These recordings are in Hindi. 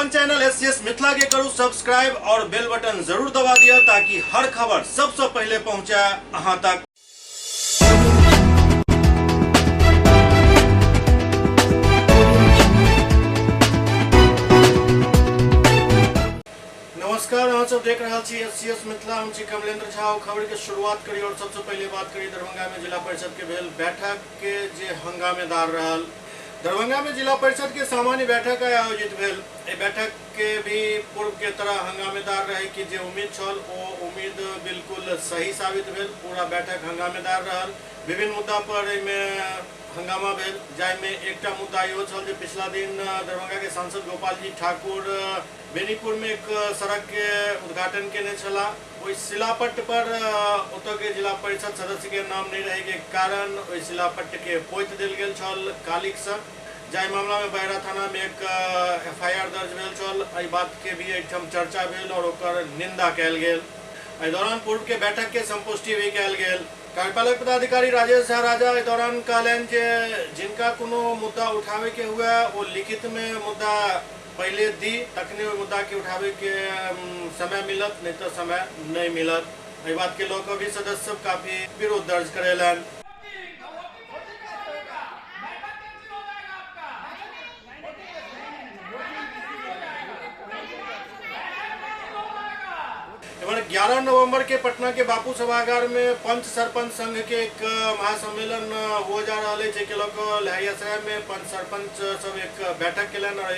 अपन चैनल एससीएस मिथिला के करू सब्सक्राइब और बेल बटन जरूर दबा दिया ताकि हर खबर सबसे पहले पहुंचे अहां तक। नमस्कार, अहाँ सब देख रहा छी एससीएस मिथिला। हम छी कमलेंद्र झा। खबर के शुरुआत करी और सबसे पहले बात करी दरभंगा में जिला परिषद के भेल बैठक के जे हंगामेदार रहल। दरभंगा में जिला परिषद के सामान्य बैठक आयोजित भेल। बैठक के भी पूर्व के तरह हंगामेदार रहे कि जे उम्मीद छल ओ उम्मीद बिल्कुल सही साबित भेल। पूरा बैठक हंगामेदार रहल। विभिन्न मुद्दा पर हंगामा भेल, जाहिमे एकटा मुद्दा इहो छल जे पिछला दिन दरभंगा के सांसद गोपाल जी ठाकुर बेनीपुर में एक सड़क के उद्घाटन केने छला। ओहि शिलापट्ट पर ओतऽ के जिला परिषद सदस्य के नाम नहीं रहे के कारण ओहि शिलापट्ट के पोति देल गेल छल कालिक से। जाहि मामला में बहरा थाना में एक एफआईआर दर्ज भेल छल। एहि बात के भी एहिठाम चर्चा भेल और ओकर निंदा कयल गेल। एहि दौरान पूर्व के बैठक के संपुष्टि भी कयल गेल। कार्यपालक पदाधिकारी राजेश झा राजा इस दौरान कहलन जे जिनका कोनो मुद्दा उठावे के हुआ वो लिखित में मुद्दा पहले दी, तखने मुद्दा के उठावे के समय मिलत, नहीं तो समय नहीं मिलत। एहि बात के लोग भी सदस्य सब काफी विरोध दर्ज करेलन। इधर 11 नवंबर के पटना के बापू सभागार में पंच सरपंच संघ के एक महासम्मेलन हो जा रहा है। के लोग लहरियासराय में पंच सरपंच सब एक बैठक केलन और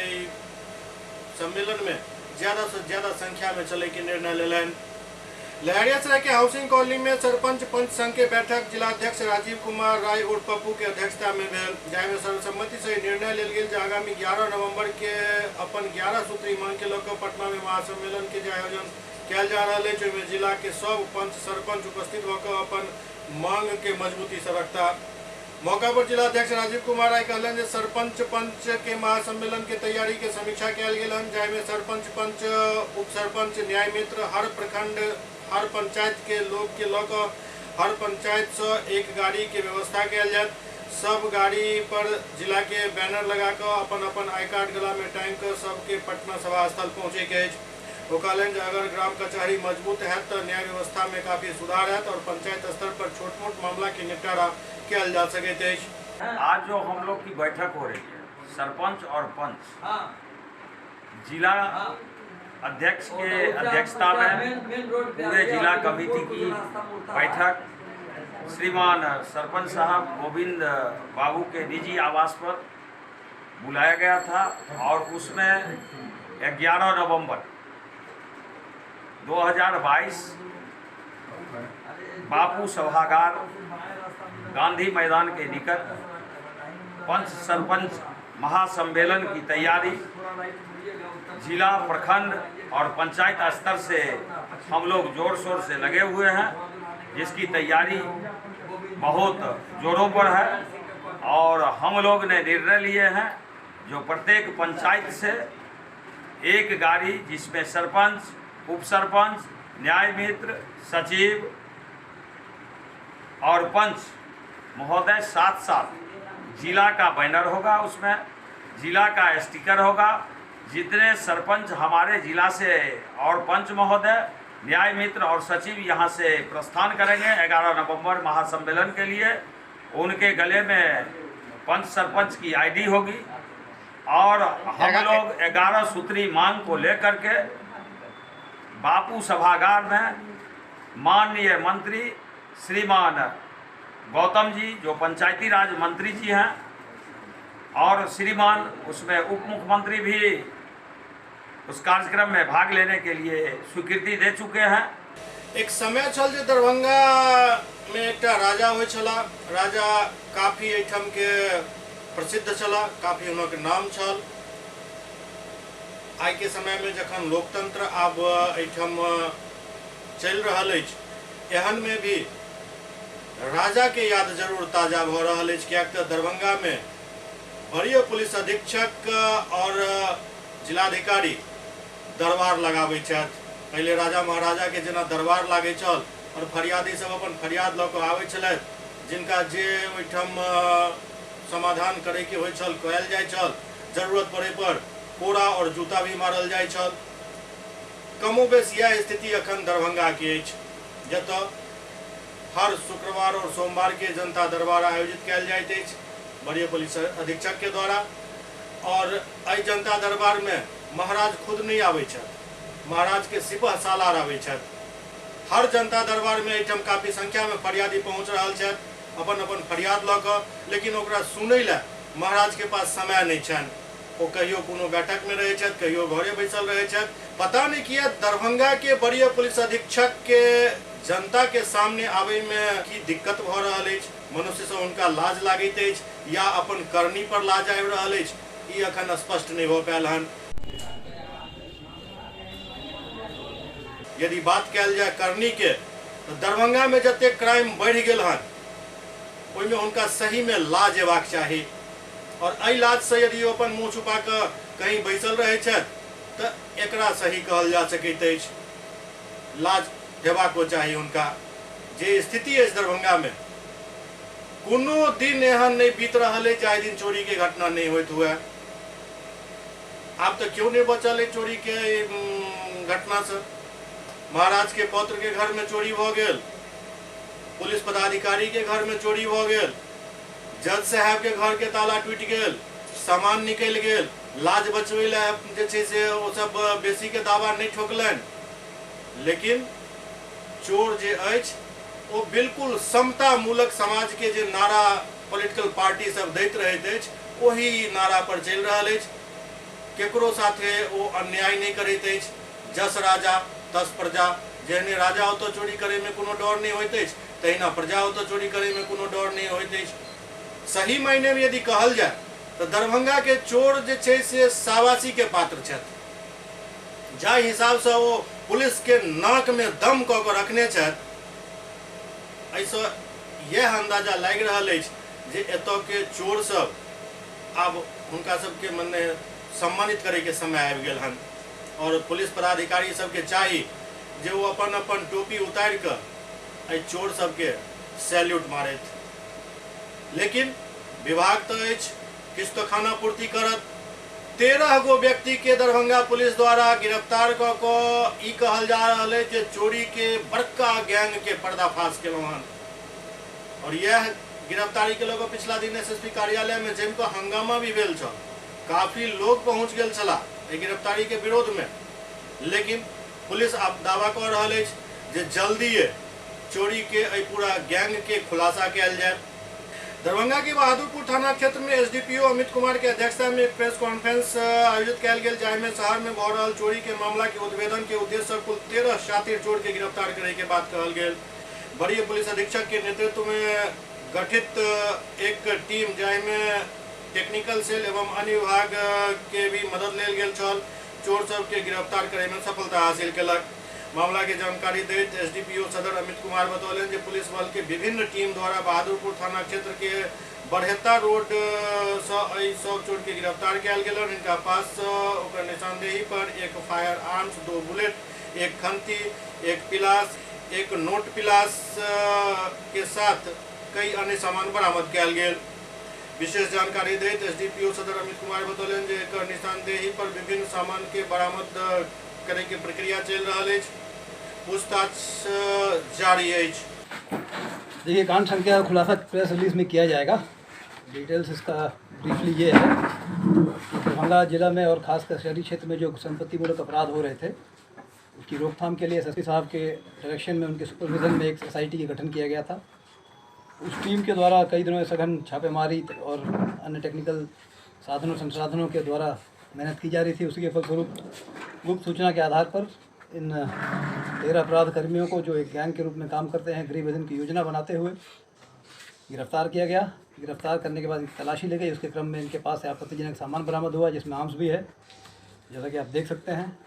सम्मेलन में ज्यादा से ज्यादा संख्या में चले के निर्णय लेलन। लहरियासराय के हाउसिंग कॉलोनी में सरपंच पंच संघ के बैठक जिलाध्यक्ष राजीव कुमार राय उर्फ पप्पू के अध्यक्षता में भेल, जाहिमे सर्वसम्मति से निर्णय लेल गेल जे आगामी 11 नवंबर के अपन 11 सूत्री मांग के लऽ कऽ पटना में महासम्मेलन के आयोजन कयल जा रहा है, जिसमें जिला के सब पंच सरपंच उपस्थित होकर अपन मांग के मजबूती से रखता। मौका पर जिलाध्यक्ष राजीव कुमार राय कहलन जे सरपंच पंच के महासम्मेलन के तैयारी के समीक्षा कयल गेल हन, जाहिमे सरपंच पंच उप सरपंच न्याय मित्र हर प्रखंड हर पंचायत के लोग के लऽ कऽ हर पंचायत से एक गाड़ी के व्यवस्था कयल जायत। सब गाड़ी पर जिला के बैनर लगा कर अपन अपन आई कार्ड गला में टांग कर सबके पटना सभा स्थल पहुँचे के। वो कहलन जे अगर ग्राम कचहरी मजबूत है तो न्याय व्यवस्था में काफी सुधार है और पंचायत स्तर पर छोट मोट मामला के निपटारा किया जा सके। आज जो हम लोग की बैठक हो रही है सरपंच और पंच जिला अध्यक्ष के अध्यक्षता में पूरे जिला कमेटी की बैठक श्रीमान सरपंच साहब गोविंद बाबू के निजी आवास पर बुलाया गया था और उसमें 11 नवंबर 2022 बापू सभागार गांधी मैदान के निकट पंच सरपंच महासम्मेलन की तैयारी जिला प्रखंड और पंचायत स्तर से हम लोग जोर शोर से लगे हुए हैं, जिसकी तैयारी बहुत जोरों पर है। और हम लोग ने निर्णय लिए हैं जो प्रत्येक पंचायत से एक गाड़ी जिसमें सरपंच उप सरपंच न्याय मित्र सचिव और पंच महोदय साथ साथ जिला का बैनर होगा, उसमें जिला का स्टिकर होगा। जितने सरपंच हमारे जिला से और पंच महोदय न्याय मित्र और सचिव यहाँ से प्रस्थान करेंगे 11 नवंबर महासम्मेलन के लिए, उनके गले में पंच सरपंच की आईडी होगी और हम लोग 11 सूत्री मांग को लेकर के बापू सभागार में माननीय मंत्री श्रीमान गौतम जी जो पंचायती राज मंत्री जी हैं और श्रीमान उसमें उप मुख्यमंत्री भी उस कार्यक्रम में भाग लेने के लिए स्वीकृति दे चुके हैं। एक समय छल जे दरभंगा में एक राजा हो छला, राजा काफी एठम के प्रसिद्ध छला, काफी उनके नाम छल। आई के समय में जखन लोकतंत्र आब एठम चल रहा है, एहन में भी राजा के याद जरूर ताजा हो रहा है, कियाक तो दरभंगा में वरीय पुलिस अधीक्षक और जिलाधिकारी दरबार लगाबै छथि। पहले राजा महाराजा के जेना दरबार लागे छल और फरियादी सब अपन फरियाद लऽ कऽ आबै छलथि, जिनका जे ओहिठाम समाधान करे के होइ छल कयल जाइ छल। जरूरत पड़े पर कोड़ा और जूता भी मारल जाइ छल। कमोबेश यह स्थिति अखन दरभंगा के अछि, जतऽ हर शुक्रवार और सोमवार के जनता दरबार आयोजित कयल जाइत अछि वरीय पुलिस अधीक्षक के द्वारा। और एहि जनता दरबार में महाराज खुद नहीं आबै छथि, महाराज के सिपह सालार आबै छथि। हर जनता दरबार में एहिठाम काफी संख्या में फरियादी पहुँच रहल छथि अपन अपन फरियाद लऽ कऽ, लेकिन ओकरा सुनै लए महाराज के पास समय नहीं छनि। वो कहियो कोनो बैठक में रहे छथि, कहियो घरे बैसल रहे छथि। पता नहीं किया दरभंगा के वरीय पुलिस अधीक्षक के जनता के सामने आवे में की दिक्कत भ रहल अछि, मनुष्य से उनका लाज लागैत अछि या अपन करनी पर लाज आबि रहल अछि, ई अखन स्पष्ट नहीं हो पायल हन। यदि बात कयल जाय करनी के, तो दरभंगा में जते क्राइम बढ़ि गेल हन ओहिमे हुनका सही में लाज हेबाक चाही। और एहि लाज से यदि ओ अपन मुँह छुपा कऽ कहीं बैसल रहे छथि तऽ एकरा सही कहल जा सकैत अछि। लाज हेबाको चाही हुनका। जे स्थिति अछि दरभंगा में, कोनो दिन एहन नहीं बीत रहल है जाहि दिन चोरी के घटना नहीं होइत हुए। आब तो क्यों नहीं बचल है चोरी के घटना से। महाराज के पौत्र के घर में चोरी भ गेल, पुलिस पदाधिकारी के घर में चोरी भ गेल, जज साहब के घर के ताला टूटि गेल, सामान निकलि गेल। लाज बचबै लए जे छै से ओ सब बेसी के दावा नहीं ठोकलनि। लेकिन चोर जे अछि ओ बिल्कुल समता मूलक समाज के जे नारा पॉलिटिकल पार्टी सब दैत रहैत अछि ओही नारा पर चलि रहल अछि। केकरो साथे ओ अन्याय नहीं करैत अछि। जस राजा तस प्रजा। जेहने राजा ओतऽ चोरी करे में कोनो डर नहीं होइत अछि, तहिना प्रजा ओतऽ चोरी करे में कोनो डर नहीं होइत अछि। सही मायने में यदि कहल जाए तो दरभंगा के चोर जे छै से शाबाशी के पात्र छथि। जाहि हिसाब से वो पुलिस के नाक में दम कऽ कऽ रखने छथि, एहिसँ यह अंदाजा लागि रहल अछि जे एतऽ के चोर सब आब हुनका सबके मने सम्मानित करे के समय आबि गेल हन। और पुलिस पदाधिकारी सबके चाही जे वो अपन अपन टोपी उतारि कऽ एहि चोर सबके सैल्यूट मारैत। लेकिन विभाग तो अछि, किछु तो खाना पूर्ति करत। 13 गो व्यक्ति के दरभंगा पुलिस द्वारा गिरफ्तार कऽ कऽ ई कहल जा रहल है जे चोरी के बड़का गैंग के पर्दाफाश केलहुँ हन। और यह गिरफ्तारी के लऽ कऽ पिछला दिन एसएसपी कार्यालय में जमि कऽ हंगामा भी भेल छल। काफी लोग पहुँच गेल छलाह एहि गिरफ्तारी के विरोध में। लेकिन पुलिस आब दावा कऽ रहल अछि जे जल्दीए चोरी के एहि पूरा गैंग के खुलासा कयल जाय। दरभंगा के बहादुरपुर थाना क्षेत्र में एसडीपीओ अमित कुमार के अध्यक्षता में एक प्रेस कॉन्फ्रेंस आयोजित कयल गेल, जाहिमे शहर में भऽ रहल चोरी के मामला के उद्भेदन के उद्देश्य से कुल 13 शातिर चोर के गिरफ्तार करे के बात कहल गेल। वरीय पुलिस अधीक्षक के नेतृत्व में गठित एक टीम जाहिमे टेक्निकल सेल एवं अन्य विभाग के भी मदद लेल गेल छल, चोर सब के गिरफ्तार करे में सफलता हासिल केलक। मामला के जानकारी दैत एसडीपीओ सदर अमित कुमार बतौलन जे पुलिस बल के विभिन्न टीम द्वारा बहादुरपुर थाना क्षेत्र के बरहेता रोड से एहि सब चोर के गिरफ्तार कयल गेलन। इनका पास ओकर निशानदेही पर एक फायर आर्म्स, 2 बुलेट, एक खंती, एक पिलास, एक नोट पिलास के साथ कई अन्य सामान बरामद कयल गेल। विशेष जानकारी दैत एसडीपीओ सदर अमित कुमार बतौलन जे एकर निशानदेही पर विभिन्न सामान के बरामद करे के प्रक्रिया चल रहा है, पूछताछ जारी है। देखिए, कांड संख्या का खुलासा प्रेस रिलीज में किया जाएगा। डिटेल्स इसका ब्रीफली ये है कि दरभंगा जिला में और खासकर शहरी क्षेत्र में जो संपत्ति मूलक अपराध हो रहे थे उसकी रोकथाम के लिए एसएसपी साहब के डायरेक्शन में, उनके सुपरविजन में एक एसआईटी का गठन किया गया था। उस टीम के द्वारा कई दिनों में सघन छापेमारी और अन्य टेक्निकल साधनों संसाधनों के द्वारा मेहनत की जा रही थी। उसी के फलस्वरूप गुप्त सूचना के आधार पर इन 13 अपराध कर्मियों को, जो एक गैंग के रूप में काम करते हैं, गृह विधन की योजना बनाते हुए गिरफ्तार किया गया। गिरफ्तार करने के बाद तलाशी ली गई। उसके क्रम में इनके पास से आपत्तिजनक सामान बरामद हुआ, जिसमें आर्म्स भी है, जैसा कि आप देख सकते हैं।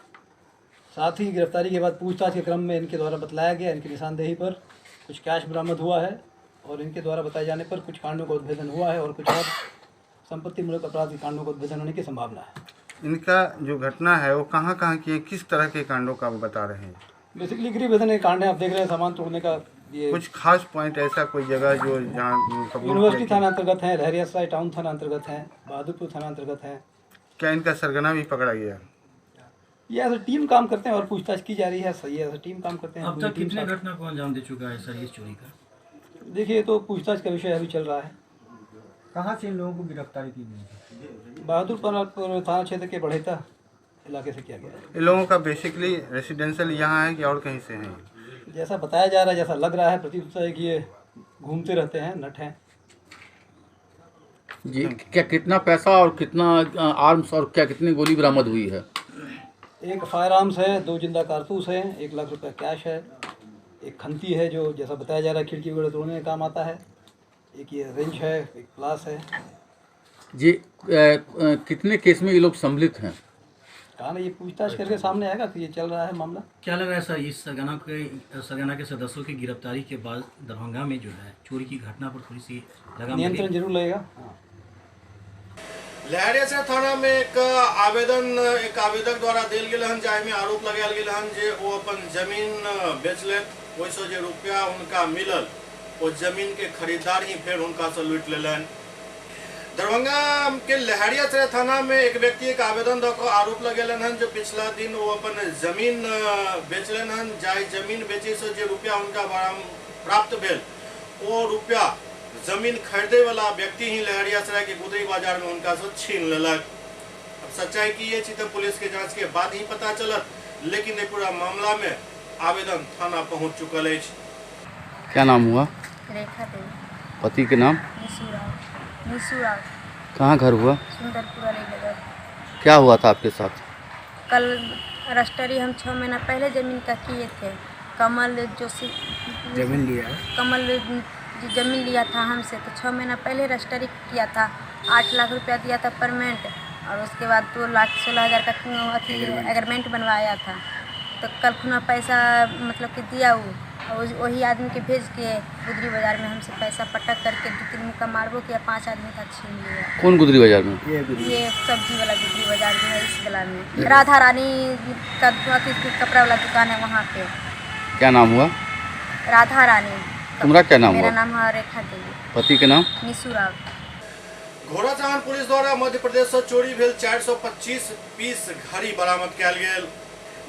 साथ ही गिरफ्तारी के बाद पूछताछ के क्रम में इनके द्वारा बतलाया गया, इनकी निशानदेही पर कुछ कैश बरामद हुआ है और इनके द्वारा बताए जाने पर कुछ कांडों का उद्भेदन हुआ है और कुछ और संपत्ति मूलक अपराध के कांडों का उद्भेदन होने की संभावना है। इनका जो घटना है वो कहाँ कहाँ की है, किस तरह के कांडों का बता रहे हैं? बेसिकली गृह विधन के कांड है, आप देख रहे हैं, सामान तोड़ने का। ये कुछ खास पॉइंट ऐसा कोई जगह जो जहाँ यूनिवर्सिटी थाना अंतर्गत है, लहरियासराय टाउन थाना अंतर्गत है, बहादुरपुर थाना अंतर्गत है, क्या इनका सरगना भी पकड़ा गया? ये ऐसे टीम काम करते हैं और पूछताछ की जा रही है। सही है, ऐसे टीम काम करते हैं। अब तक कितने घटना को अंजाम दे चुका है सर इस चोरी का? देखिए, ये तो पूछताछ का विषय अभी चल रहा है। कहाँ से इन लोगों को गिरफ्तारी की गई? बहादुरपुर थाना क्षेत्र के बढ़ेता इलाके से किया गया है। इन लोगों का बेसिकली रेसिडेंशियल यहाँ है कि और कहीं से हैं? जैसा बताया जा रहा है, जैसा लग रहा है, प्रतीत होता है कि ये घूमते रहते हैं, नट हैं। जी, क्या कितना पैसा और कितना आर्म्स और क्या कितनी गोली बरामद हुई है? एक फायर आर्म्स है, 2 जिंदा कारतूस हैं, 1 लाख रुपए कैश है, एक खंती है जो जैसा बताया जा रहा है खिड़की वगैरह तोड़ने में काम आता है, एक ये रेंच है, एक प्लास है। जी, कितने केस में ये लोग सम्मिलित हैं? कहा ना, ये पूछताछ करके सामने आएगा कि ये चल रहा है मामला। क्या लग रहा है सर इस सरगना के सदस्यों की गिरफ्तारी के बाद दरभंगा में जो है चोरी की घटना पर थोड़ी सी लगाम नियंत्रण लगेगी? जरूर लगेगा। लहरियासराय थाना में एक आवेदक द्वारा दिल गेल हन, जाहि में आरोप लगायल गेल हन जे वो अपन जमीन बेच लेत, ओइसे जे रुपया उनका मिलल वो जमीन के खरीदार ही फिर उनका से लूट लेलन। दरभंगा के लहरियासराय थाना में एक व्यक्ति एक आवेदन दऽ आरोप लगेलन हन जो पिछला दिन वो अपन जमीन बेचलन हन, जाहि जमीन बेचे से जे रुपया उनका प्राप्त भेल वो रुपया जमीन खरीदे वाला व्यक्ति ही लहरियासराय के गुदरी बाजार में उनका से छीन लेलक। अब सच्चाई की ये चीज पुलिस के जांच के बाद ही पता चलत, लेकिन ये पूरा मामला में आवेदन थाना पहुंच चुकल है। क्या नाम हुआ? रेखा देवी। पति के नाम? निशु राव। कहाँ घर हुआ? सुंदरपुर अलीनगर। क्या हुआ था आपके साथ? कल रजिस्ट्री हम 6 महीना पहले ज़मीन का किए थे। कमल जोशी जमीन लिया है? कमल जो ज़मीन लिया था हमसे, तो 6 महीना पहले रजिस्ट्री किया था। 8 लाख रुपया दिया था परमेंट, और उसके बाद 2,16,000 का अथी एग्रीमेंट बनवाया था। तो कल खुना पैसा मतलब कि दिया वो, और वही आदमी के भेज के गुदरी बाजार में हमसे पैसा पटक करके 2-3 मुक्का मारबो किया, 5 आदमी का छीन लिया। कौन गुदरी बाजार में? ये सब्जी वाला गुदरी बाजार जो है इस गला में, राधा रानी का कपड़ा वाला दुकान है वहाँ पे। क्या नाम हुआ? राधा रानी। तुम्हारा क्या नाम मेरा हुआ? नाम है रेखा देवी। पति के नाम? निशु राव। घोड़ाचाहन पुलिस द्वारा मध्य प्रदेश से चोरी भेल 425 पीस घड़ी बरामद कयल गेल।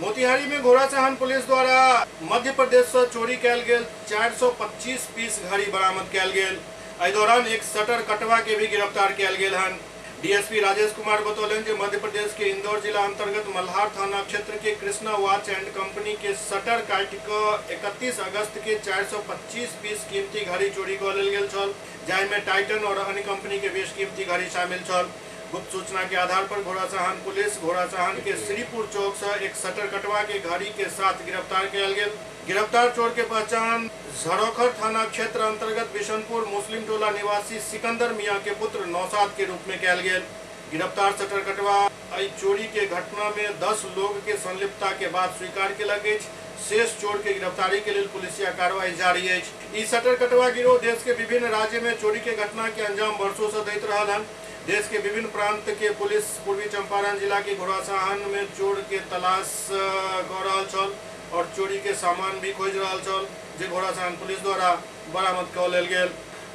मोतिहारी में घोड़ाचाहन पुलिस द्वारा मध्य प्रदेश से चोरी कयल गेल 425 पीस घड़ी बरामद कयल गेल। एहि दौरान एक शटर कटवा के भी गिरफ्तार कयल गेल हन। डीएसपी राजेश कुमार बतौलन जे मध्य प्रदेश के इंदौर जिला अंतर्गत मल्हार थाना क्षेत्र के कृष्णा वॉच एंड कंपनी के शटर काटि कऽ 31 अगस्त के 425 पीस कीमती घड़ी चोरी कऽ लेल गेल छल, जाहि में टाइटन और अन्य कंपनी के बेश कीमती घड़ी शामिल छल। गुप्त सूचना के आधार पर घोड़ाचाहन पुलिस घोड़ाचाहन के श्रीपुर चौक से एक शटर कटवा के घड़ी के साथ गिरफ्तार कयल गेल। गिरफ्तार चोर के पहचान झरोखर थाना क्षेत्र अंतर्गत बिशनपुर मुस्लिम टोला निवासी सिकंदर मियां के पुत्र नौशाद के रूप में कयल गेल। गिरफ्तार शटर कटवा एहि चोरी के घटना में 10 लोग के संलिप्तता के बाद स्वीकार केलक अछि। शेष चोर के गिरफ्तारी के लिए पुलिसिया कार्रवाई जारी है। ई शटर कटवा गिरोह देश के विभिन्न राज्य में चोरी के घटना के अंजाम वर्षों से दैत रहल हन। देश के विभिन्न प्रांत के पुलिस पूर्वी चंपारण जिला के घोड़ाचाहन में चोर के तलाश कऽ रहल छल और चोरी के सामान भी खोज रहल छल, जे घोड़ाचाहन पुलिस द्वारा बरामद कऽ लेल गेल।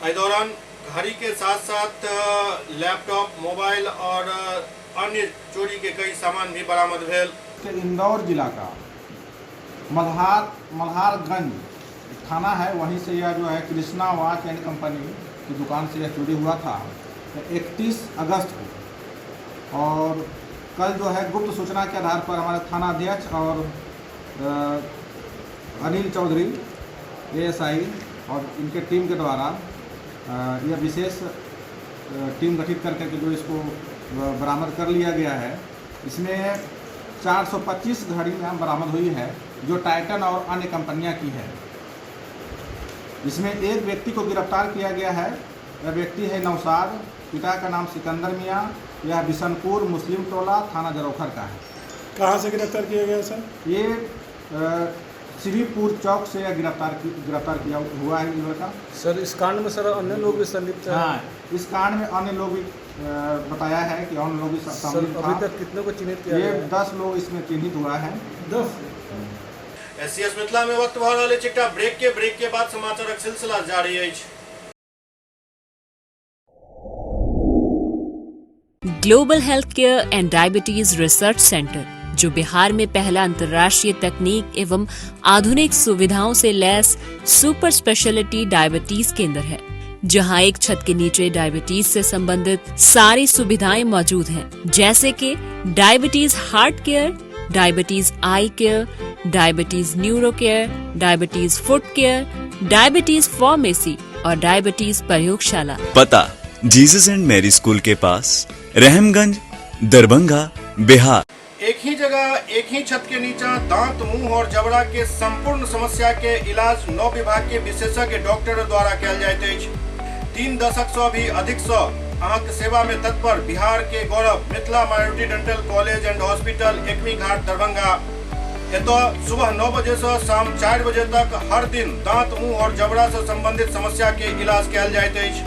एहि दौरान घड़ी के साथ साथ लैपटॉप, मोबाइल और अन्य चोरी के कई सामान भी बरामद भेल। इंदौर जिला का मल्हारगंज थाना है, वहीं से यह जो है कृष्णा वॉच एंड कंपनी की दुकान से यह चोरी हुआ था 31 अगस्त को। और कल जो है गुप्त सूचना के आधार पर हमारे थाना अध्यक्ष और अनिल चौधरी ASI और इनके टीम के द्वारा यह विशेष टीम गठित करके जो इसको बरामद कर लिया गया है। इसमें 425 घड़ी बरामद हुई है जो टाइटन और अन्य कंपनियां की है। इसमें एक व्यक्ति को गिरफ्तार किया गया है। यह व्यक्ति है नौशाद, पिता का नाम सिकंदर मियां, यह बिशनपुर मुस्लिम टोला थाना जरोखर का है। कहाँ से गिरफ्तार किया गया सर? ये श्रीपुर चौक से यह गिरफ्तार किया हुआ है इन लड़का। सर इस कांड में सर अन्य लोग भी संलिप्त हैं? हाँ, इस कांड में अन्य लोग भी बताया है कि अन्य लोग भी शामिल था। अभी तक कितने को चिन्हित किया ये गया है? 10 लोग इसमें चिन्हित हुआ है। 10। एससीएस मिथिला में वक्त भऽ रहल अछि एकटा ब्रेक के बाद समाचारक सिलसिला जारी अछि। Global health care and diabetes research centre, जो बिहार में पहला अंतर्राष्ट्रीय तकनीक एवं आधुनिक सुविधाओं से लैस सुपर स्पेशलिटी डायबिटीज केंद्र है, जहां एक छत के नीचे डायबिटीज से संबंधित सारी सुविधाएं मौजूद हैं, जैसे कि diabetes heart care, diabetes eye care, diabetes neuro care, diabetes foot care, diabetes pharmacy और डायबिटीज प्रयोगशाला। पता जीसस एंड मैरी स्कूल के पास, रहमगंज, दरभंगा, बिहार। एक ही जगह एक ही छत के नीचा दांत, मुंह और जबड़ा के संपूर्ण समस्या के इलाज 9 विभाग के विशेषज्ञ डॉक्टर द्वारा कयल जाइत अछि। 3 दशक से भी अधिक से अहाँक सेवा में तत्पर बिहार के गौरव Mithila minority dental college and hospital, Ekmi Ghat, Darbhanga. एतय सुबह 9 बजे से शाम 4 बजे तक हर दिन दांत, मुंह और जबड़ा से संबंधित समस्या के इलाज कयल जाइत अछि।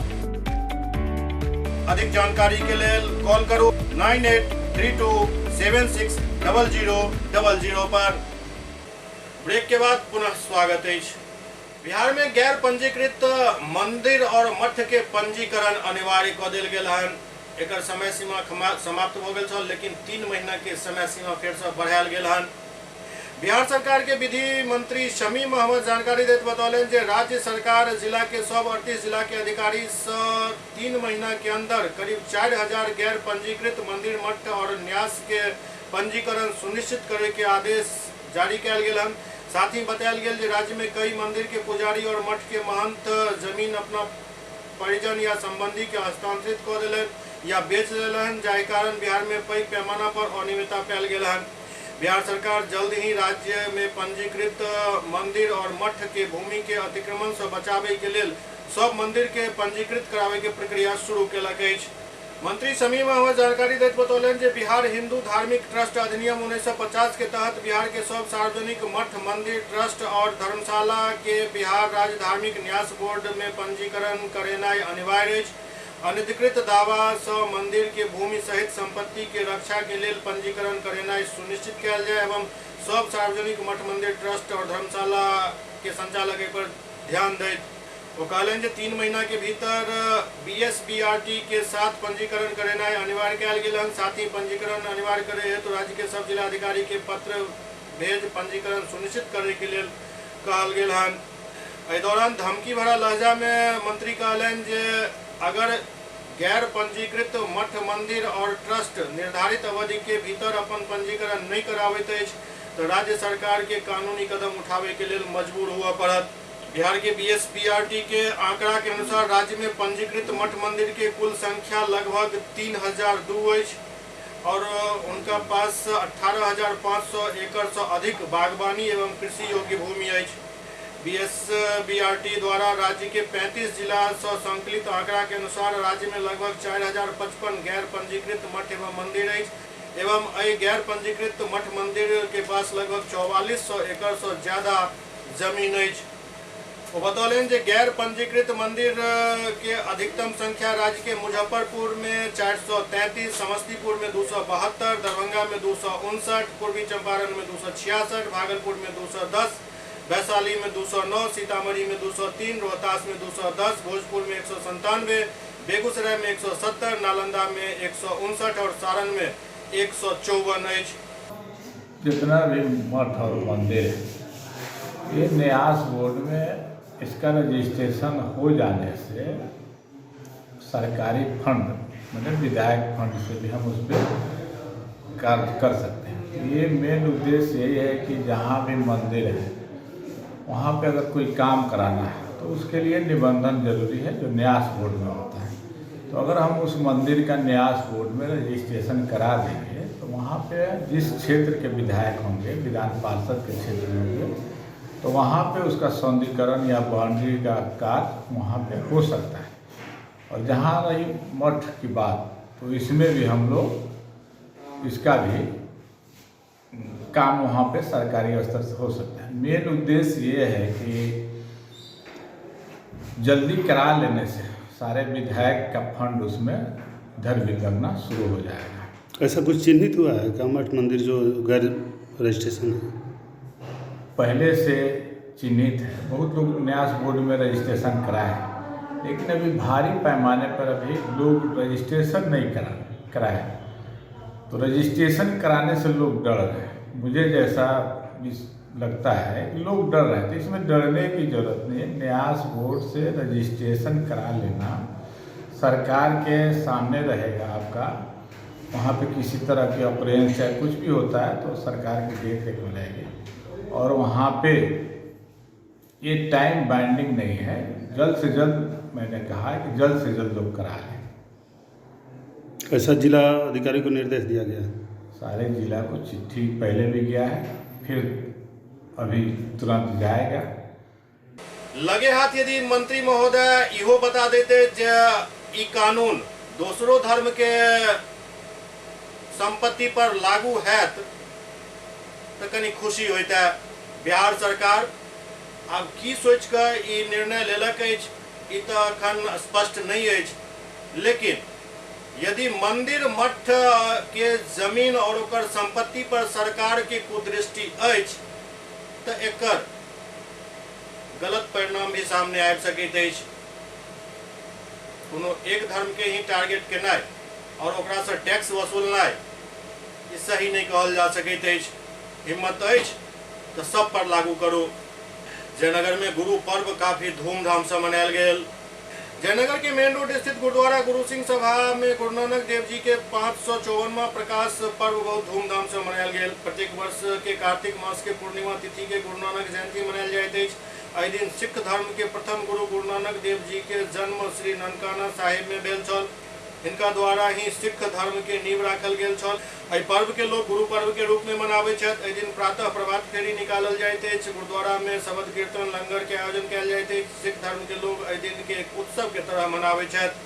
अधिक जानकारी के लेल कॉल करू 9832760000 पर। ब्रेक के बाद पुनः स्वागत है। बिहार में गैर पंजीकृत मंदिर और मठ के पंजीकरण अनिवार्य क देल गेल हन। एकर समय सीमा समाप्त भ गेल छल, लेकिन 3 महीना के समय सीमा फिर से बढ़ायल गेल हन। बिहार सरकार के विधि मंत्री शमीम अहमद जानकारी देते बतौलन जे राज्य सरकार जिला के सब 38 जिला के अधिकारी से 3 महीना के अंदर करीब 4000 गैर पंजीकृत मंदिर, मठ और न्यास के पंजीकरण सुनिश्चित करे के आदेश जारी कयल गेल हन। साथ ही बतायल गेल जे राज्य में कई मंदिर के पुजारी और मठ के महंत जमीन अपना परिजन या संबंधी के हस्तांतरित कर दिलन या बेच दिलन, जाहि कारण बिहार में पैघ पैमाना पर अनियमितता पायल गेल हन। बिहार सरकार जल्द ही राज्य में पंजीकृत मंदिर और मठ के भूमि के अतिक्रमण से बचावे के लेल सब मंदिर के पंजीकृत करावे के प्रक्रिया शुरू केलक अछि। मंत्री शमीम अहमद जानकारी देते बतौलन जे बिहार हिंदू धार्मिक ट्रस्ट अधिनियम 1950 के तहत बिहार के सब सार्वजनिक मठ, मंदिर, ट्रस्ट और धर्मशाला के बिहार राज्य धार्मिक न्यास बोर्ड में पंजीकरण करेनाइ अनिवार्य अछि। अनधिकृत दावा से मंदिर के भूमि सहित संपत्ति के रक्षा के लेल पंजीकरण करेनाइ सुनिश्चित कयल जाय एवं सब सार्वजनिक मठ, मंदिर, ट्रस्ट और धर्मशाला के संचालक पर ध्यान दें। वो कहलन जे 3 महीना के भीतर BSBRT के साथ पंजीकरण करेनाइ अनिवार्य कयल गेल हन। साथ ही पंजीकरण अनिवार्य करे हेतु राज्य के सब जिला अधिकारी के पत्र भेज पंजीकरण सुनिश्चित करे के लेल कहल गेल हन। एहि दौरान धमकी भरा लहजा में मंत्री कहलन जे अगर गैर पंजीकृत मठ, मंदिर और ट्रस्ट निर्धारित अवधि के भीतर अपन पंजीकरण नहीं कराबैत अछि तो राज्य सरकार के कानूनी कदम उठावे के लेल मजबूर हुआ पड़त। बिहार के BSBRT के आंकड़ा के अनुसार राज्य में पंजीकृत मठ, मंदिर के कुल संख्या लगभग 3002 अछि और उनका पास 18,500 एकड़ से अधिक बागवानी एवं कृषि योग्य भूमि अछि। BSBRT द्वारा राज्य के 35 जिला से संकलित आंकड़ा के अनुसार राज्य में लगभग 4055 गैर पंजीकृत मठ एवं मंदिर अछि एवं अइ गैर पंजीकृत मठ, मंदिर के पास लगभग 4400 एकड़ से ज्यादा जमीन अछि। वो बतौलन जे गैर पंजीकृत मंदिर के अधिकतम संख्या राज्य के मुजफ्फरपुर में 433, समस्तीपुर में 272, दरभंगा में 259, पूर्वी चंपारण में 266, भागलपुर में 210, वैशाली में 209, सीतामढ़ी में 203, रोहतास में 210, भोजपुर में 197, बेगूसराय में 170, नालंदा में 159 और सारण में 154 अछि। जितना भी मठ और मंदिर है, ये न्यास बोर्ड में इसका रजिस्ट्रेशन हो जाने से सरकारी फंड मतलब विधायक फंड से भी हम उस पर कार्य कर सकते हैं। ये मेन उद्देश्य यही है कि जहाँ भी मंदिर है वहाँ पे अगर कोई काम कराना है तो उसके लिए निबंधन जरूरी है जो न्यास बोर्ड में होता है। तो अगर हम उस मंदिर का न्यास बोर्ड में रजिस्ट्रेशन करा देंगे तो वहाँ पे जिस क्षेत्र के विधायक होंगे, विधान पार्षद के क्षेत्र में होंगे, तो वहाँ पे उसका सौंदर्यीकरण या बाउंड्री का कार्य वहाँ पे हो सकता है। और जहाँ रही मठ की बात, तो इसमें भी हम लोग इसका भी काम वहाँ पे सरकारी स्तर से हो सकता है। मेन उद्देश्य ये है कि जल्दी करा लेने से सारे विधायक का फंड उसमें इधर भी लगना शुरू हो जाएगा। ऐसा कुछ चिन्हित हुआ है क्या मठ, मंदिर जो गैर रजिस्ट्रेशन है? पहले से चिन्हित है, बहुत लोग न्यास बोर्ड में रजिस्ट्रेशन कराए हैं, लेकिन अभी भारी पैमाने पर अभी लोग रजिस्ट्रेशन नहीं करा। कराया। तो रजिस्ट्रेशन कराने से लोग डर रहे हैं, मुझे जैसा लगता है कि लोग डर रहे हैं। तो इसमें डरने की जरूरत नहीं है। न्यास बोर्ड से रजिस्ट्रेशन करा लेना सरकार के सामने रहेगा आपका। वहाँ पे किसी तरह की ऑपरेंस या कुछ भी होता है तो सरकार की देख रेख में रहेगी। और वहाँ पे ये टाइम बाइंडिंग नहीं है, जल्द से जल्द मैंने कहा है कि जल्द से जल्द लोग करा लें। ऐसा जिला अधिकारी को निर्देश दिया गया है? सारे जिला को चिट्ठी पहले भी गया है, फिर अभी तुरंत जाएगा। लगे हाथ यदि मंत्री महोदय इहो बता देते जे ई कानून दूसरो धर्म के संपत्ति पर लागू है तो कनी खुशी होता। बिहार सरकार अब की सोच कर ई निर्णय लेलक अछि ई तो अखन स्पष्ट नहीं अछि। लेकिन यदि मंदिर मठ के जमीन और ओकर संपत्ति पर सरकार के कुदृष्टि अछि तो एकर गलत परिणाम भी सामने आबि सकैत अछि। कोनो एक धर्म के ही टारगेट केनाइ और ओकरा से टैक्स वसूलनाइ ई सही नहीं कहल जा सकैत अछि। हिम्मत अछि तो सब पर लागू करू। जयनगर में गुरु पर्व काफी धूमधाम से मनायल गेल। जयनगर के मेन रोड स्थित गुरुद्वारा गुरु सिंह सभा में गुरु नानक देव जी के 554वां प्रकाश पर्व बहुत धूमधाम से मनायल गेल। प्रत्येक वर्ष के कार्तिक मास के पूर्णिमा तिथि के गुरु नानक जयंती मनायल जाइत अछि। एहि दिन सिख धर्म के प्रथम गुरु गुरु नानक देव जी के जन्म श्री ननकाना साहिब में भेल छल। इनका द्वारा ही सिख धर्म के नींव राखल गेल छल। एहि पर्व के लोग गुरु पर्व के रूप में मनाबै छथि। एहि दिन प्रातः प्रभात फेरी निकालल जाइत अछि। गुरुद्वारा में शबद कीर्तन लंगर के आयोजन कयल जाइत अछि। सिख धर्म के लोग एहि दिन के एक उत्सव के तरह मनाबै छथि।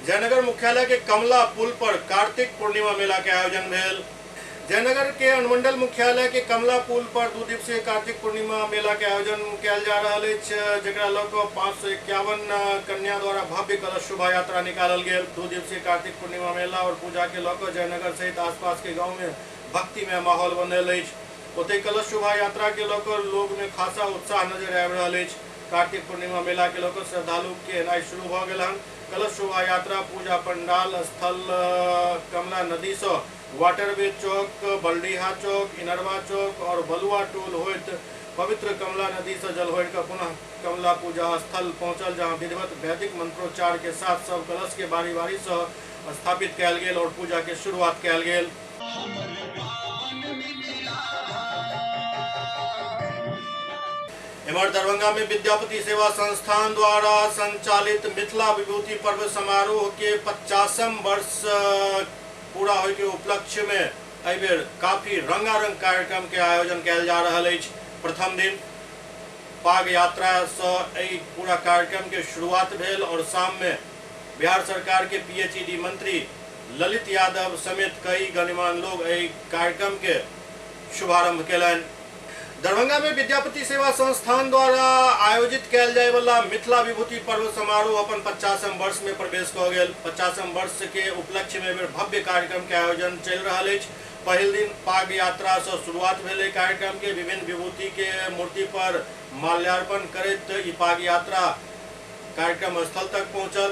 जयनगर मुख्यालय के कमला पुल पर कार्तिक पूर्णिमा मेला के आयोजन भेल। जयनगर के अनुमंडल मुख्यालय के कमला पुल पर 2 दिवसीय कार्तिक पूर्णिमा मेला के आयोजन कयल जा रहल अछि, जेकरा लऽ कऽ 551 कन्या द्वारा भव्य कलश शोभा यात्रा निकालल गेल। 2 दिवसीय कार्तिक पूर्णिमा मेला और पूजा के लऽ कऽ जयनगर सहित आसपास के गाँव में भक्तिमय माहौल बनल अछि। ओतहि कलश शोभा यात्रा के लऽ कऽ लोग में खासा उत्साह नजर आबि रहल अछि। कार्तिक पूर्णिमा मेला के लऽ कऽ श्रद्धालु के एनाइ शुरू भऽ गेल हन। कलश शोभा यात्रा पूजा पंडाल स्थल कमला नदी से वाटरवे चौक, बलडीहा चौक, इनरवा चौक और बलुआ टोल होइत पवित्र कमला नदी से जल होड़ कर पुनः कमला पूजा स्थल पहुंचल, जहां विधिवत वैदिक मंत्रोच्चार के साथ सब कलश के बारी बारी से स्थापित कयल गेल और पूजा के शुरुआत कयल गेल। इमर दरभंगा में विद्यापति सेवा संस्थान द्वारा संचालित मिथिला विभूति पर्व समारोह के 50वें वर्ष पूरा होय के उपलक्ष्य में एहि बेर काफी रंगारंग कार्यक्रम के आयोजन कयल जा रहल अछि। प्रथम दिन पाग यात्रा से एहि पूरा कार्यक्रम के शुरुआत भेल और शाम में बिहार सरकार के पीएचईडी मंत्री ललित यादव समेत कई गणमान्य लोग एहि कार्यक्रम के शुभारंभ केलनि। दरभंगा में विद्यापति सेवा संस्थान द्वारा आयोजित कयल जाय वाला मिथिला विभूति पर्व समारोह अपन 50वें वर्ष में प्रवेश कऽ गेल। 50वें वर्ष के उपलक्ष्य में भव्य कार्यक्रम के आयोजन चलि रहल अछि। पहिल दिन पाग यात्रा से शुरुआत भेल। कार्यक्रम के विभिन्न विभूति के मूर्ति पर माल्यार्पण करैत ई पाग यात्रा कार्यक्रम स्थल तक पहुंचल।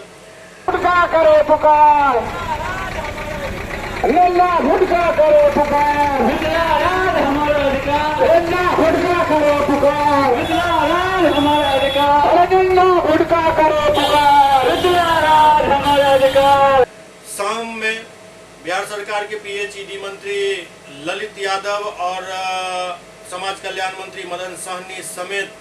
शाम में बिहार सरकार के पीएचईडी मंत्री ललित यादव और समाज कल्याण मंत्री मदन सहनी समेत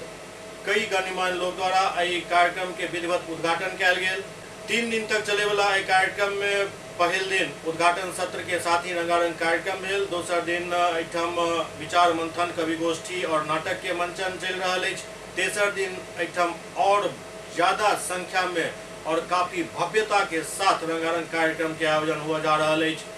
कई गणमान्य लोग द्वारा एहि कार्यक्रम के विधिवत उद्घाटन कयल गेल। 3 दिन तक चले वाला एहि कार्यक्रम में पहिल दिन उद्घाटन सत्र के साथ ही रंगारंग कार्यक्रम भेल। दोसर दिन एहिठाम विचार मंथन, कवि गोष्ठी और नाटक के मंचन चल रहा अछि। तेसर दिन एहिठाम और ज्यादा संख्या में और काफी भव्यता के साथ रंगारंग कार्यक्रम के आयोजन हुआ जा रहा अछि।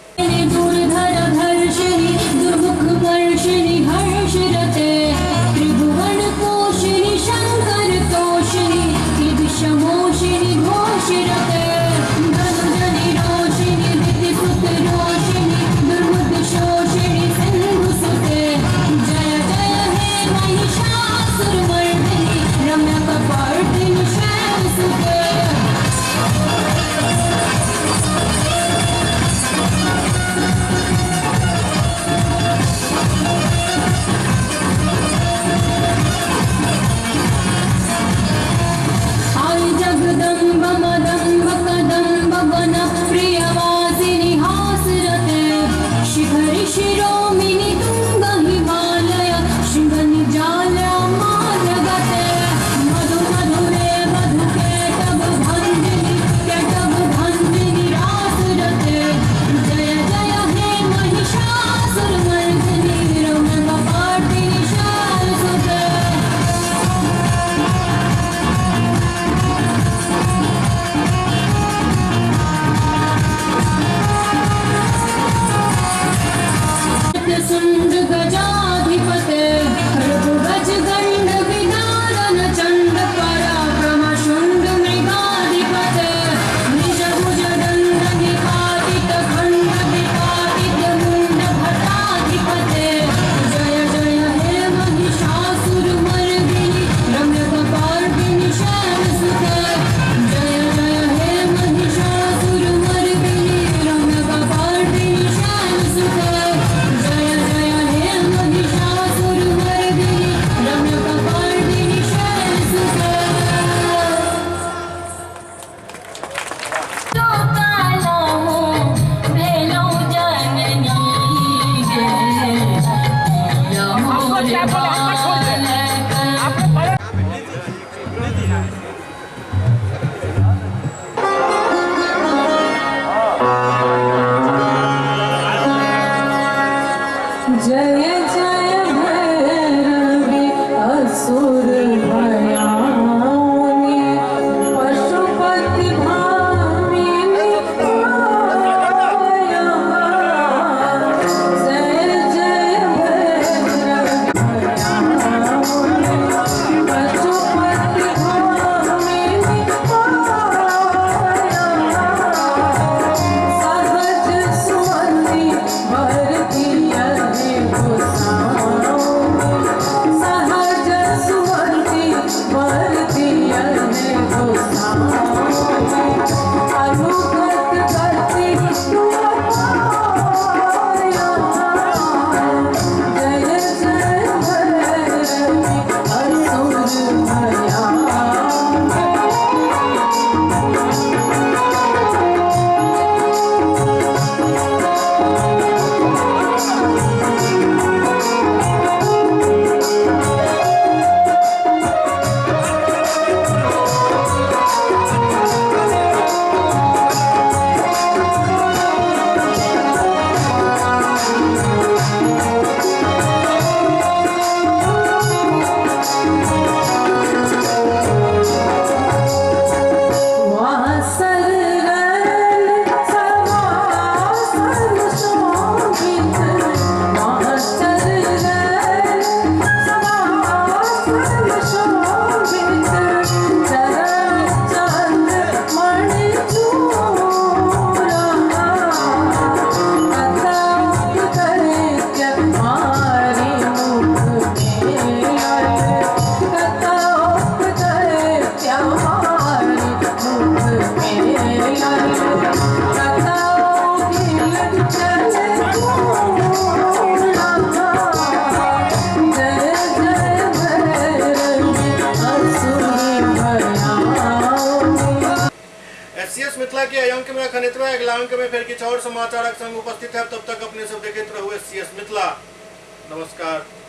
एससीएस मिथिला के अंक में खनित्वा अगला अंक में फिर किछु और समाचारक संग उपस्थित है। तब तक अपने सब देखते रहो एससीएस मिथिला। नमस्कार।